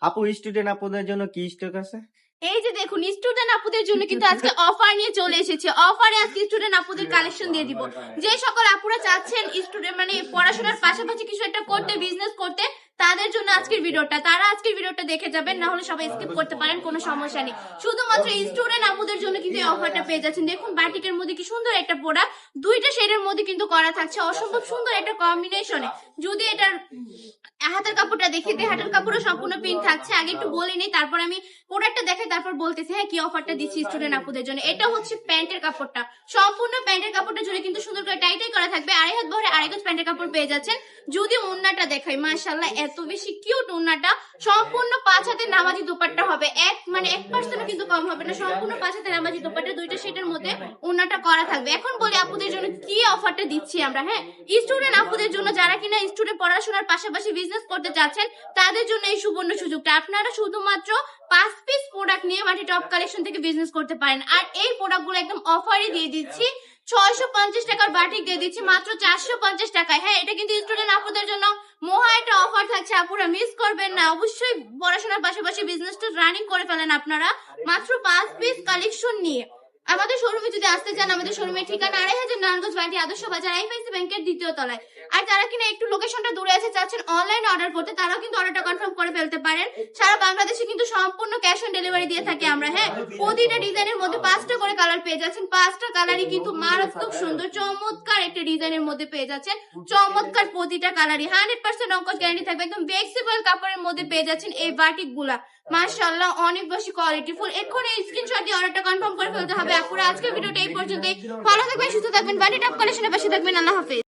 আপু স্টুডেন্ট আপুদের জন্য কি স্টক আছে? এই যে দেখুন স্টুডেন্ট আপুদের জন্য কিন্তু আজকে অফার নিয়ে চলে এসেছে। অফারে আজকে স্টুডেন্ট আপুদের কালেকশন দিয়ে দিব। যে সকল আপুরা চাচ্ছেন স্টুডেন্ট মানে পড়াশোনার পাশাপাশি কিছু একটা করতে, বিজনেস করতে, তাদের জন্য আজকের ভিডিওটা। তারা আজকের ভিডিওটা দেখে যাবেন, না হলে সবাই স্কিপ করতে পারেন, কোনো সমস্যা নেই। শুধুমাত্র স্টুডেন্ট আপুদের জন্য কিন্তু এই অফারটা পেয়ে যাচ্ছেন। দেখুন বাটিকের মধ্যে কি সুন্দর একটা প্রোডাক্ট, দুইটা শেডের মধ্যে কিন্তু করা থাকছে, অসম্ভব সুন্দর একটা কম্বিনেশনে। যদি এটার হাতের কাপড়টা দেখে দিই, হাতের কাপড়ও সম্পূর্ণ প্রিন্ট থাকছে। আগে একটু বলে নিই, তারপর আমি প্রোডাক্টটা দেখে তারপর বলতেছি হ্যাঁ কি অফারটা দিচ্ছি স্টুডেন্ট আপুদের জন্য। এটা হচ্ছে প্যান্টের কাপড়টা, সম্পূর্ণ প্যান্টের কাপড়টা জুড়ে কিন্তু সুন্দর করে টাইটাই করা থাকবে। আড়াই হাত বহরে আড়াই গজ প্যান্টের কাপড় পেয়ে যাচ্ছেন। যদি ওন্নাটা দেখাই, মাশাআল্লাহ এত বেশি কিউট ওন্নাটা। সম্পূর্ণ 5 হাতের নামাজি দোপাট্টা হবে, 1% কিন্তু কম হবে না। সম্পূর্ণ 5 হাতের নামাজি দোপাট্টা, দুইটা সেটের মধ্যে ওন্নাটা করা থাকবে। এখন বলি আপুদের জন্য কি অফারটা দিচ্ছি আমরা। হ্যাঁ, স্টুডেন্ট আপুদের জন্য, যারা কিনা স্টুডেন্ট পড়াশোনার পাশাপাশি বিজনেস করতে চাচ্ছেন, তাদের জন্য এই সুবর্ণ সুযোগটা। আপনারা শুধুমাত্র 5 পিস প্রোডাক্ট নিয়ে মাটি টপ কালেকশন থেকে বিজনেস করতে পারেন। আর এই প্রোডাক্টগুলো একদম অফারে দিয়ে দিচ্ছি। 650 টাকার বাটিক দিয়ে দিচ্ছি মাত্র 450 টাকায়। হ্যাঁ, এটা কিন্তু স্টুডেন্ট আপুদের জন্য মহা একটা অফার থাকছে। আপুরা মিস করবেন না, অবশ্যই পড়াশোনার পাশাপাশি বিজনেসটা রানিং করে ফেলেন আপনারা মাত্র 5 পিস কালেকশন নিয়ে। আমাদের শোরুমে যদি আসতে চান, আমাদের শোরুমের ঠিকানা 2500 নারায়ণগঞ্জ বাটি আদর্শ বাজার, আইএফআইসি ব্যাংকের দ্বিতীয় তলায়। আর যারা কিনা একটু লোকেশনটা দূরে আছে, চাচ্ছেন অনলাইন অর্ডার করতে, তারাও কিন্তু অর্ডারটা কনফার্ম করে ফেলতে পারেন। সারা বাংলাদেশে কিন্তু সম্পূর্ণ ক্যাশ অন ডেলিভারি দিয়ে থাকি আমরা। হ্যাঁ, প্রতিটা ডিজাইনের মধ্যে 5টা করে কালার পেয়ে যাচ্ছেন। 5টা কালারই কিন্তু মারাত্মক সুন্দর, চমৎকার একটা ডিজাইনের মধ্যে পেয়ে যাচ্ছেন। চমৎকার প্রতিটা কালারই 100% অঙ্কজ গ্যারান্টি থাকবে। একদম ফ্লেক্সিবল কাপড়ের মধ্যে পেয়ে যাচ্ছেন এই বাটিক গুলা। মাশাআল্লাহ অনেক বেশি কোয়ালিটি ফুল। এক্ষুনি স্ক্রিনশট দিয়ে অর্ডারটা কনফার্ম করে ফেলতে হবে। আপুরা আজকের ভিডিওটা এই পর্যন্তই। ভালো থাকবেন, সুস্থ থাকবেন, বাটি টপ কালেকশনের পাশে থাকবেন। আল্লাহ হাফেজ।